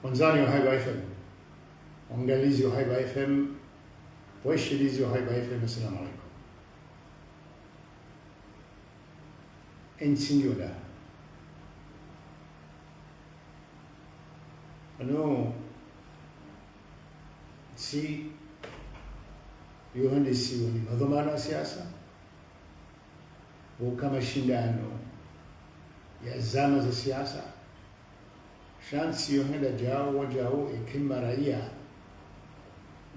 Wanzani wa Haiba FM, waangalizi wa Haiba FM, washirizi wa Haiba FM, assalamu alaikum. Nchi ndio da. Ano si yohane si wani madhamana siasa kama mashindano ya zama za siasa shansi yohenda jao ekima raia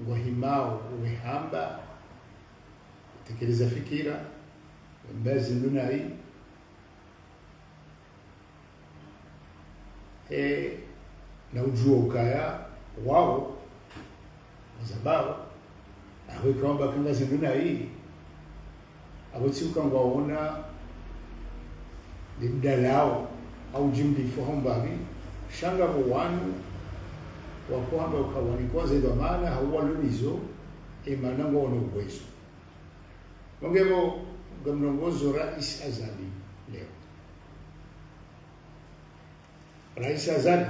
ngwahimao uwehamba tekeleza fikira mbazi nunai na ujua ukaya wao mazabao awe kwamba kanga zinduna hii abotsi ukanga waona libdalao au jimdi fohombavi shanga wanu wakwamba ukawani kwanza ndo maana hauwalunizo imana ngono uwezo ngebo gamnongozo Rais Azali leo. Rais Azali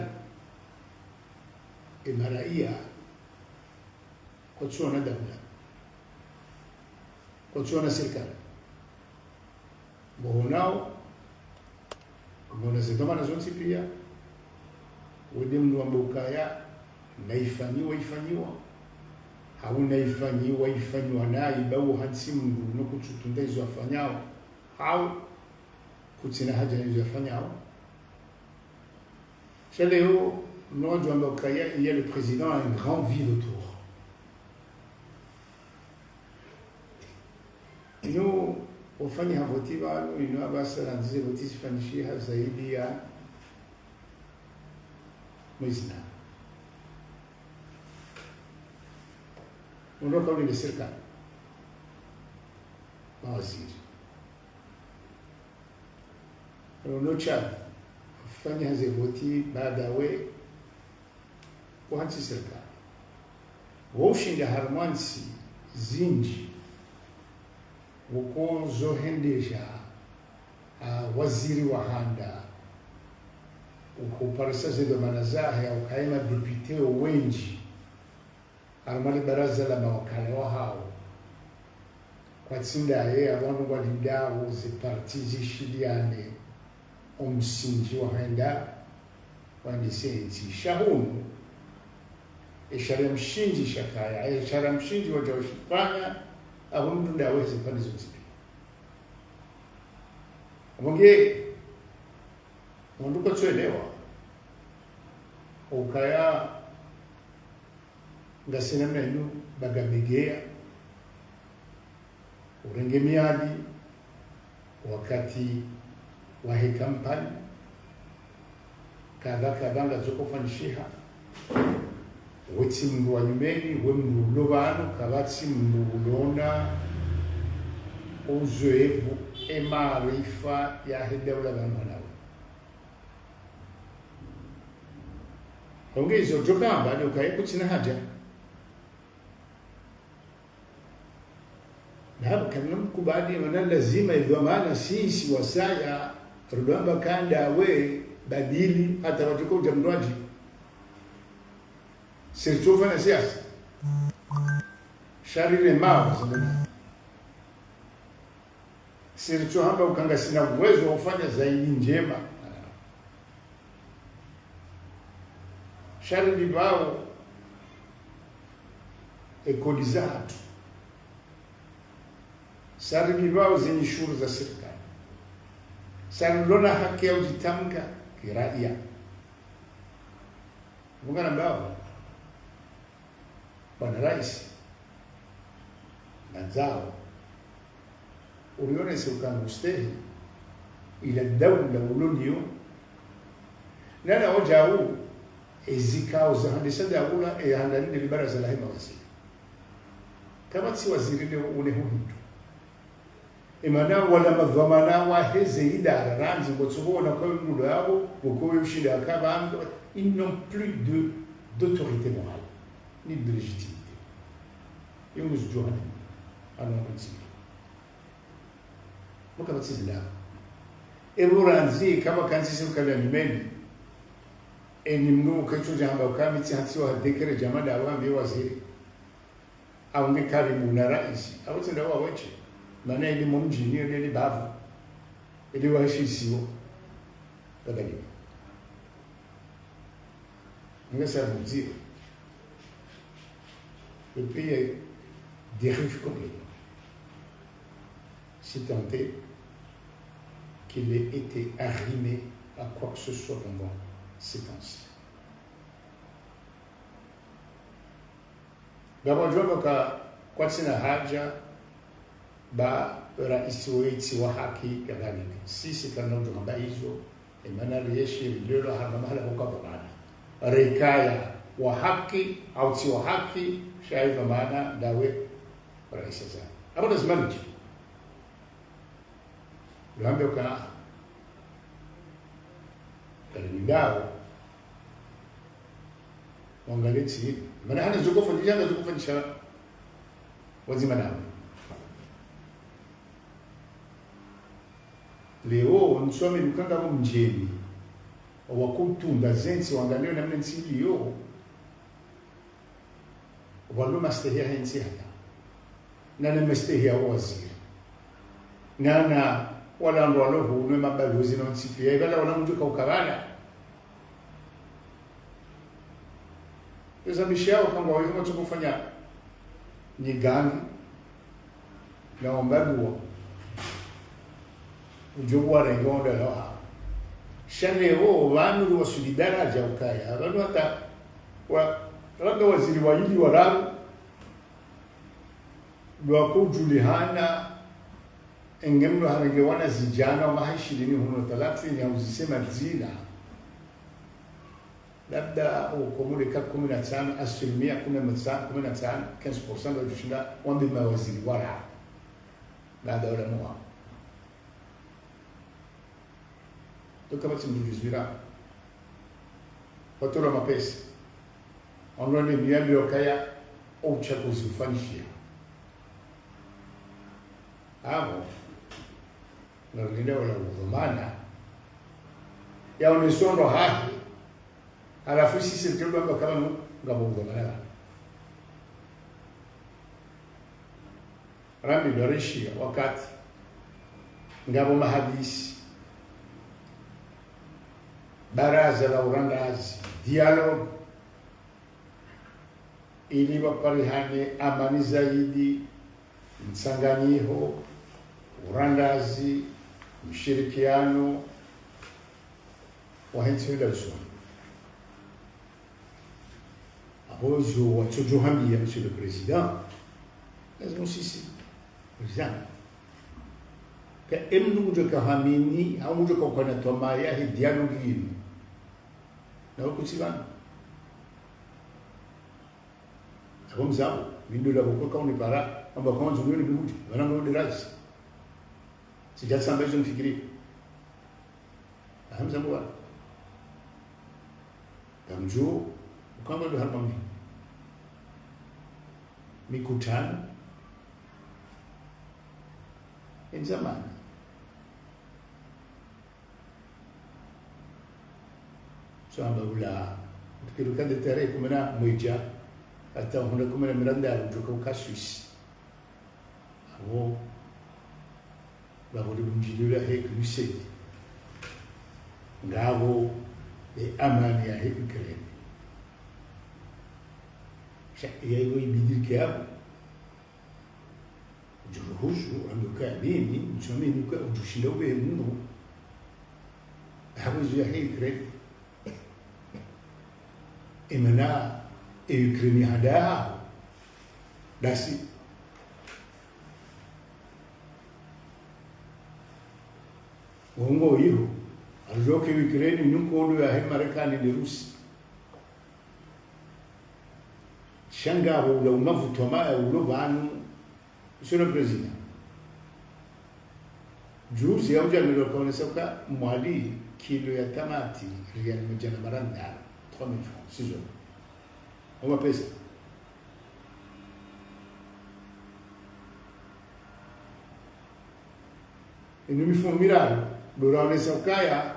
imaraia kutsona dawla kutsona serikali mbonao mbona zidoma zonse pia udimnu wa mbukaya ifanywa hauna ifanywa nayi bawo hansimu no kuchutunda izo afanyao au kutsina haja izo afanyao chaleo non Jean Mbokaya, il y a le président a une grande ville autour. Nous wafanya havoti wanu ino abasa randize voti sifanishia zaidi ya mwezi. Unoka ule serikali mawaziri unocha fanya haze voti baada we kuhansi serikali woshinda harmansi zinji ukonzo hendesha waziri wa handa ukuparisa zedo manazahe au kaima depute wenji harmali baraza la mawakala wa hao kwa tsinda ye abantu walidao ze parti zishiliane omsinji wa handa wandisenzi shahunu ishara mshinji shakaya ishara mshinji wajoshifanya aho mdunda aweze pande zote monge munduko twelewa ukaya ngasina menu bagamegea urenge miadi wakati wa kampani kadha ngazokufanishiha wetsi mndu wa nyumeni wemndu lobano kabatsi mndu lona uzoevu emaarifa ya hedawla bananawe ongezo jokamba ni ukayekutsina haja na kana mkubali mana lazima idhamana sisi wasaya rudamba kanda we badili hata watuko jamnwaji sirtufa na siasa sharire mao zamani sirtu hapa ukanga sina uwezo wa kufanya zaidi njema sharire bao ekolizatu sharire bao zenye shuru za serikali sarulona haki ya ujitamka kiraia mungana bao Bwana Rais Nanzao ulione ukangustehi ila dawla ulunio nana wajau ezikao za handisa dawla handalinde libaraza la hema waziri kama si waziri leo hundu imana wala madhamana wa heze idara ranzi ngotsobona kwa mulo yabo ukowe ushida akabanga ils n'ont plus d'autorité morale ni de légitimité. Et nous jouons à nos principes. Muka batsi bila. Eburanzi kama kanzi sio kama nimeni. ni mnu kitu jamba kama tihansiwa dekere jamada awambe waziri au karibu na rais au tenda wa weche maana ili mumjini ile bavu ili waheshisiwa kadhalika ngasa mzee le pays dérive complètement si tant est qu'il ait été arrimé à quoi que ce soit pendant ces temps-ci. Gabonjoka kwa sina haja ba rais wetu wa haki kadhalika. Sisi kama tunamba hizo imana liyeshi lilo hana mahala kwa bwana. Rekaya wa haki au si wa haki shaiva maana dawe rais sasa. Hapo lazima nje. Ndio kana kalingao wangaleti maana hana zukofa nijanga zukofa nisha wazima nao leo nsome lukanga mu mjeni wakutunda zensi wangaleo na mnensi yo walo mastehia hensi hata na mastehia waziri nana wala ndo waloho unwe mabalozi na nsipia ibala wala mtu kaukabala mishao kama wao watu kufanya ni gani na ombabuwa ujogwa rengonda la shane ho wanu wa solidaraja ukaya wanu hata wa labda waziri wa hili wala ndio kujulihana engemno harangewana zijana wa mahishilini huno 30 ya uzisema zina labda ukomule ka 15 asilimia 15 15% wa tushinda wambi mawaziri wala baada ya mwa kama tumjuzira watu wa mapesa onone miambi okaya uchaguzi ufanishia hapo na ndio wala udhamana ya unesondo haki alafu sisi tulikuwa kama ngabo udhamana Rami Dorishia wakati ngabo mahadisi baraza la urandazi dialogue ili waparihane amani zaidi msanganyiho urandazi mshirikiano wa hensi ndalso abozo watojohambia monsieur le président lazima sisi président ka emnu mjoka hamini au mjoka kwa tomaya hi dialogue hii na ukutibana hapo mzao vindo la kwa kauni para amba kwa nzuri ni bihuti wanango de rais sijasamba hizo mfikiri hamza bwana kamjo kama ndo hapa mikutano en zamani samba ula tukiruka de tere kumena moja hata huna kumena miranda kutoka ukaswisi abo babo mjidula hek lusedi ngabo amani ya hek kire yaigo ibidirike hapo juruhusu amuka mimi mchomeni kwa utushinda ube mungu hapo ya hek kire imana Ukraine hada dasi wongo hiyo alizoke Ukraine nuko ndo ya Marekani na Rusi shanga ula umavuto maya ulo banu sio president juzi au jana ndio kwa soka mwali kilo ya tamati rial mjana maranda 3000 francs sio uma pesa e non mi fu un miracolo durante essa caia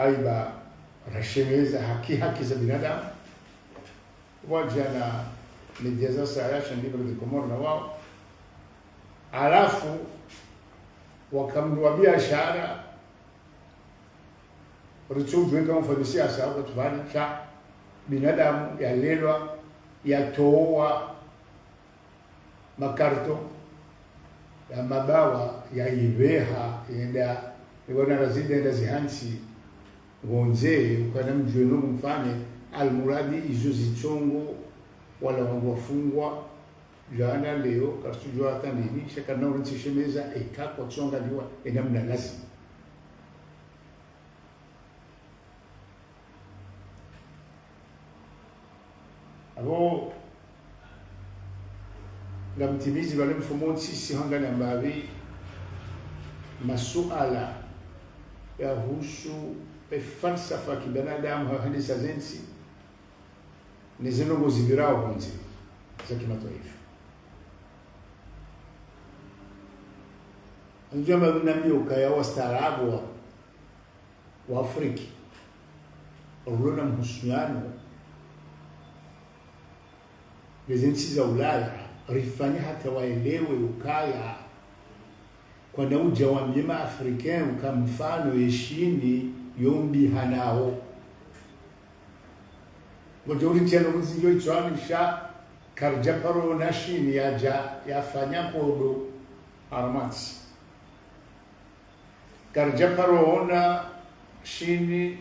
aiba rashemeza haki za binadamu waja na media za sayasha ndivyo Komoro na wao, alafu wakamnua biashara richujwe kama mfanyisiasa au kutufanya cha binadamu yalelwa yatoa makarto ya mabawa ya ibeha yenda ibona razide enda zihansi wonze ukana mjwenu mfanye almuradi izo zichongo wala wangu wafungwa jana leo kasujua hata nini shakana uritishemeza eka kwa chonga liwa enamna lazima abo la mtimizi wale mfumo sisi hangani ambavi masuala yahusu falsafa kibinadamu hadisa zensi ni zinongo zibirao kunzi za kimataifa. Njama mnamio kaya wastaarabu wa Afrika ulona mhusiano nchi za Ulaya rifanya hata waelewe ukaya kwa nauja wa mjema Afrika kama mfano yeshini yombi hanao ngojori tena mzinyo itwanisha karjaparo nashini yafanya podo armats karjaparo ona shini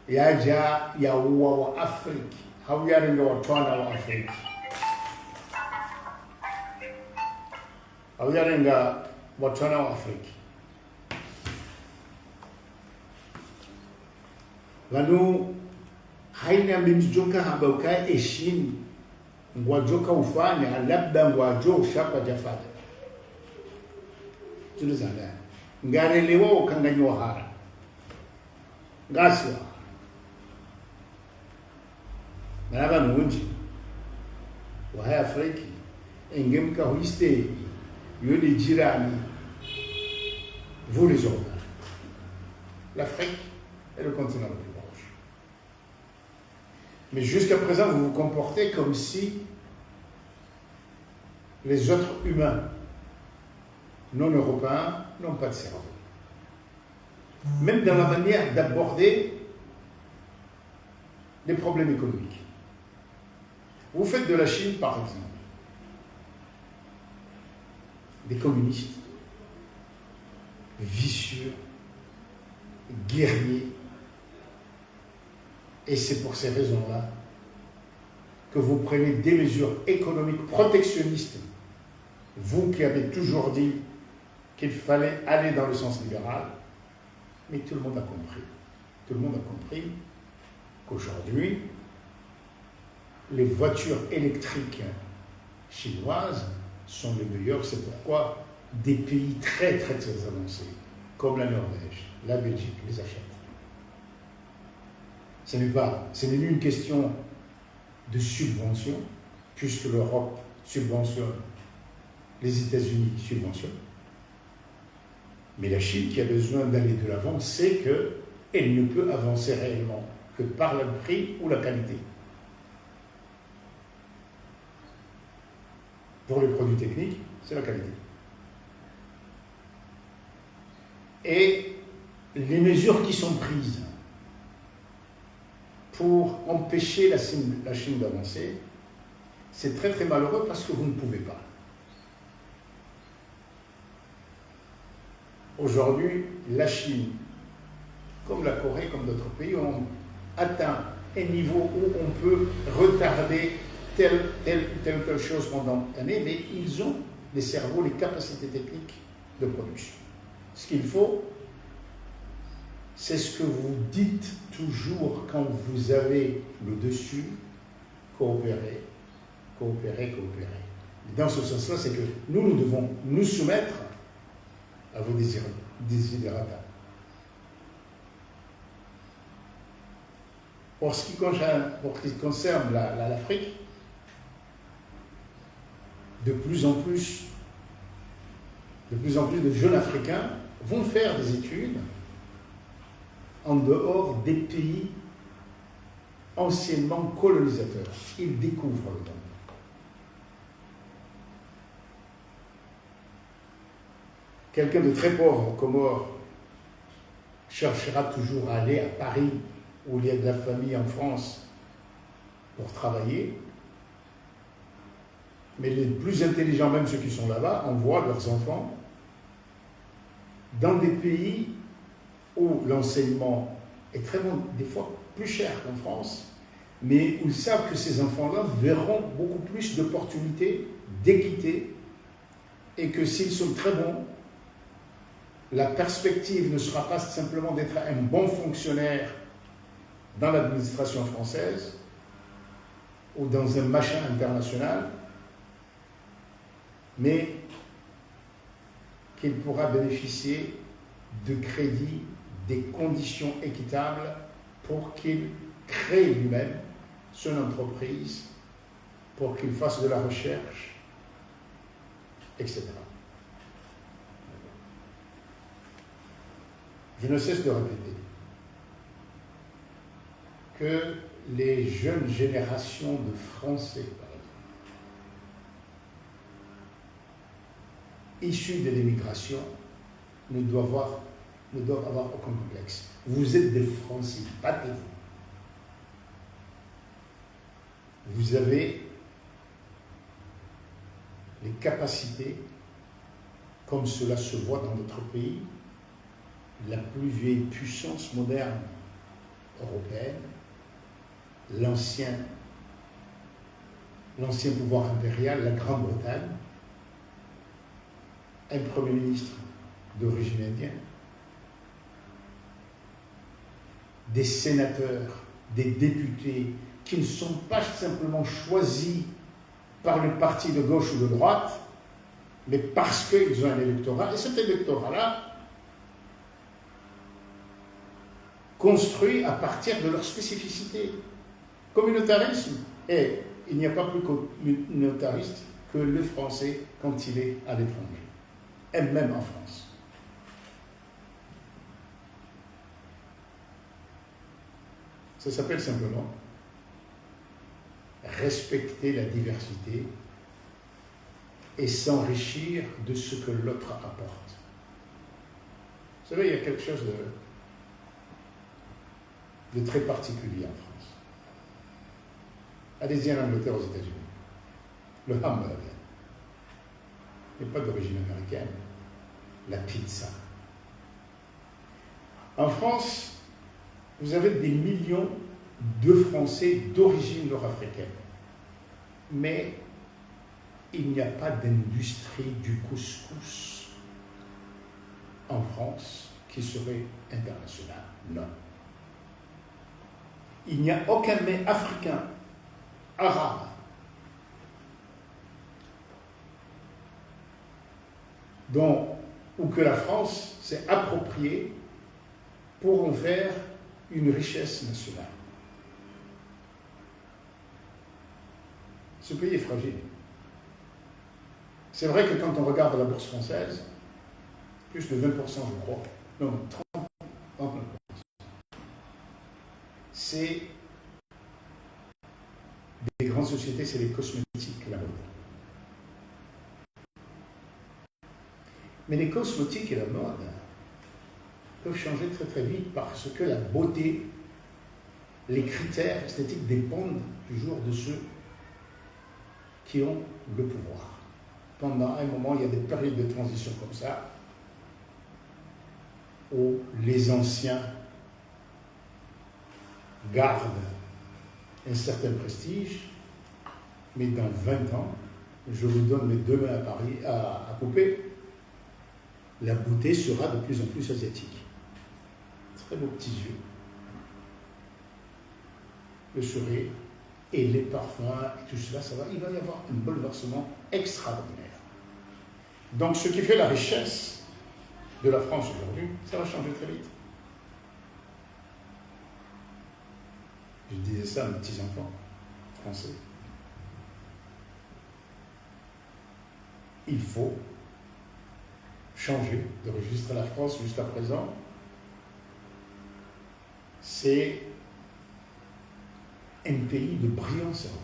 yaja ya uwa wa Afrika hauyarenga watwana wa Afrika hauyarenga watwana wa Afrika wanu haina mbijoka habauka eshini ngwajoka ufanya labda ngwajo shapa jafata tunazana ngarelewa ukanganywa hara ngaswa Naba nunji wa haya Afrika engemka huiste yodi jirani vous les hommes. L'Afrique est le continent le plus proche. Mais jusqu'à présent, vous vous comportez comme si les autres humains non européens n'ont pas de cerveau. Même dans la manière d'aborder les problèmes économiques. Vous faites de la Chine, par exemple, des communistes vicieux, guerriers, et c'est pour ces raisons-là que vous prenez des mesures économiques protectionnistes, vous qui avez toujours dit qu'il fallait aller dans le sens libéral, mais tout le monde a compris. Tout le monde a compris qu'aujourd'hui, les voitures électriques chinoises sont les meilleures. C'est pourquoi des pays très très très avancés, comme la Norvège, la Belgique, les achètent. Ce n'est ni une question de subvention, puisque l'Europe subventionne, les États-Unis subventionnent. Mais la Chine, qui a besoin d'aller de l'avant, sait qu'elle ne peut avancer réellement que par le prix ou la qualité. Pour les produits techniques, c'est la qualité. Et les mesures qui sont prises pour empêcher la Chine d'avancer, c'est très très malheureux parce que vous ne pouvez pas. Aujourd'hui, la Chine, comme la Corée, comme d'autres pays, ont atteint un niveau où on peut retarder telle chose pendant une année, mais ils ont les cerveaux, les capacités techniques de production. Ce qu'il faut, c'est ce que vous dites toujours quand vous avez le dessus, coopérer, coopérer, coopérer. Dans ce sens-là, c'est que nous devons nous soumettre à vos desiderata. Pour ce qui concerne l'Afrique, de plus en plus de jeunes Africains vont faire des études en dehors des pays anciennement colonisateurs. Ils découvrent le monde. Quelqu'un de très pauvre aux Comores cherchera toujours à aller à Paris, où il y a de la famille en France, pour travailler. Mais les plus intelligents, même ceux qui sont là-bas, envoient leurs enfants dans des pays où l'enseignement est très bon, des fois plus cher qu'en France, mais où ils savent que ces enfants-là verront beaucoup plus d'opportunités, d'équité, et que s'ils sont très bons, la perspective ne sera pas simplement d'être un bon fonctionnaire dans l'administration française ou dans un machin international, mais qu'il pourra bénéficier de crédits, des conditions équitables pour qu'il crée lui-même son entreprise, pour qu'il fasse de la recherche, etc. Je ne cesse de répéter que les jeunes générations de Français, par exemple, issus de l'immigration, ne doivent avoir aucun complexe. Vous êtes des Français, battez-vous. Vous avez les capacités, comme cela se voit dans notre pays, la plus vieille puissance moderne européenne, l'ancien pouvoir impérial, la Grande-Bretagne, un Premier ministre d'origine indienne, des sénateurs, des députés qui ne sont pas simplement choisis par le parti de gauche ou de droite, mais parce qu'ils ont un électorat, et cet électorat-là construit à partir de leur spécificité. Communautarisme, et il n'y a pas plus communautariste que le Français quand il est à l'étranger, et même en France. Ça s'appelle simplement respecter la diversité et s'enrichir de ce que l'autre apporte. Vous savez, il y a quelque chose de très particulier en France. Allez-y en Angleterre, aux États-Unis. Le hamburger n'est pas d'origine américaine. La pizza. En France, vous avez des millions de Français d'origine nord-africaine. Mais il n'y a pas d'industrie du couscous en France qui serait internationale. Non. Il n'y a aucun mets africain, arabe, ou que la France s'est approprié pour en faire une richesse nationale. Ce pays est fragile. C'est vrai que quand on regarde la bourse française, plus de 20%, je crois, non, 30%, c'est des grandes sociétés, c'est les cosmétiques, la mode. Mais les cosmétiques et la mode peuvent changer très très vite parce que la beauté, les critères esthétiques dépendent toujours de ceux qui ont le pouvoir. Pendant un moment, il y a des périodes de transition comme ça, où les anciens gardent un certain prestige, mais dans 20 ans, je vous donne mes deux mains à couper, la beauté sera de plus en plus asiatique. Très beaux petits yeux, le sourire et les parfums et tout cela, il va y avoir un bouleversement extraordinaire. Donc ce qui fait la richesse de la France aujourd'hui, ça va changer très vite. Je disais ça à mes petits-enfants français. Il faut changé de registre. La France, jusqu'à présent, c'est un pays de brillants cerveaux.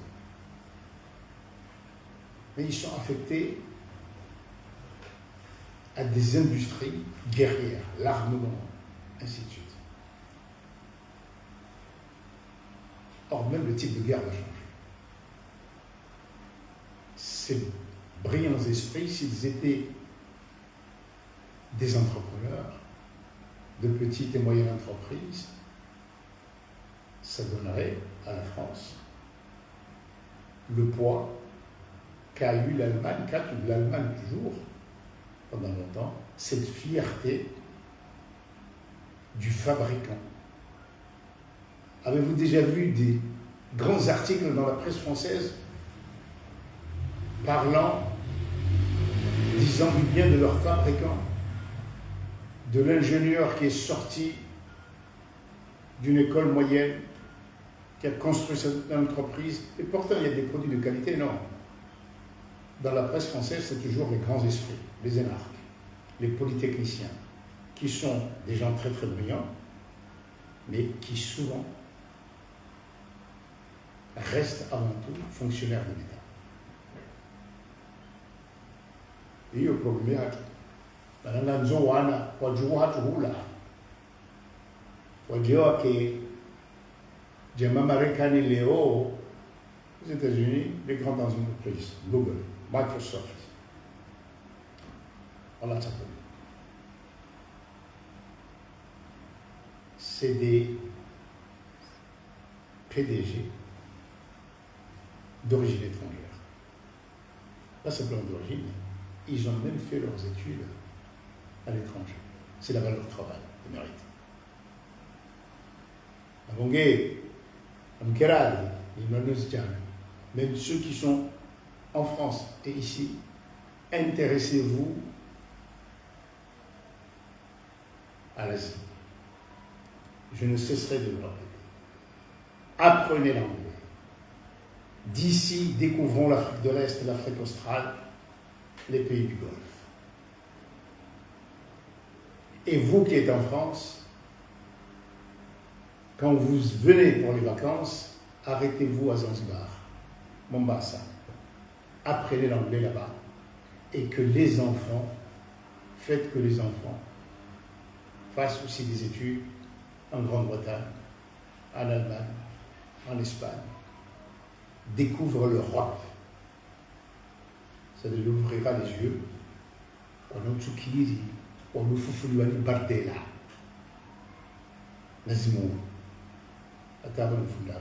Mais ils sont affectés à des industries guerrières, l'armement, ainsi de suite. Or, même le type de guerre va changer. Ces brillants esprits, s'ils étaient des entrepreneurs, de petites et moyennes entreprises, ça donnerait à la France le poids qu'a eu l'Allemagne, qu'a eu l'Allemagne toujours, pendant longtemps, cette fierté du fabricant. Avez-vous déjà vu des grands articles dans la presse française disant du bien de leur fabricant, de l'ingénieur qui est sorti d'une école moyenne, qui a construit cette entreprise, et pourtant il y a des produits de qualité? Non. Dans la presse française, c'est toujours les grands esprits, les énarques, les polytechniciens, qui sont des gens très très brillants, mais qui souvent restent avant tout fonctionnaires de l'État. Et le problème est que aux États-Unis, les grandes entreprises, Google, Microsoft, voilà, ça peut. C'est des PDG d'origine étrangère. Pas simplement d'origine, ils ont même fait leurs études à l'étranger. C'est la valeur du travail, le mérite. Même ceux qui sont en France et ici, intéressez-vous à l'Asie. Je ne cesserai de le répéter. Apprenez l'anglais. D'ici, découvrons l'Afrique de l'Est, l'Afrique australe, les pays du Golfe. Et vous qui êtes en France, quand vous venez pour les vacances, arrêtez-vous à Zanzibar, Mombasa. Apprenez l'anglais là-bas. Et que les enfants, faites que les enfants fassent aussi des études en Grande-Bretagne, en Allemagne, en Espagne. Découvrent l'Europe. Ça leur ouvrira les yeux. On Tsukiri, on Fufuliwani Bardella. Nazimo. Ataba Mfunda.